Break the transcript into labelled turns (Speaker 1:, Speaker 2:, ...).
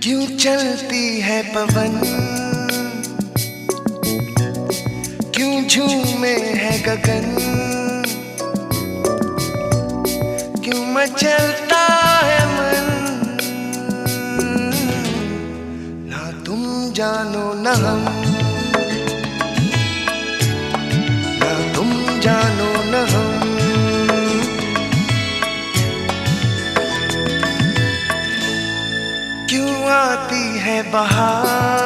Speaker 1: क्यों चलती है पवन, क्यों झूमे है गगन, क्यों मचलता है मन। ना तुम जानो न हम, ना तुम जानो न हम। क्यों आती है बहार,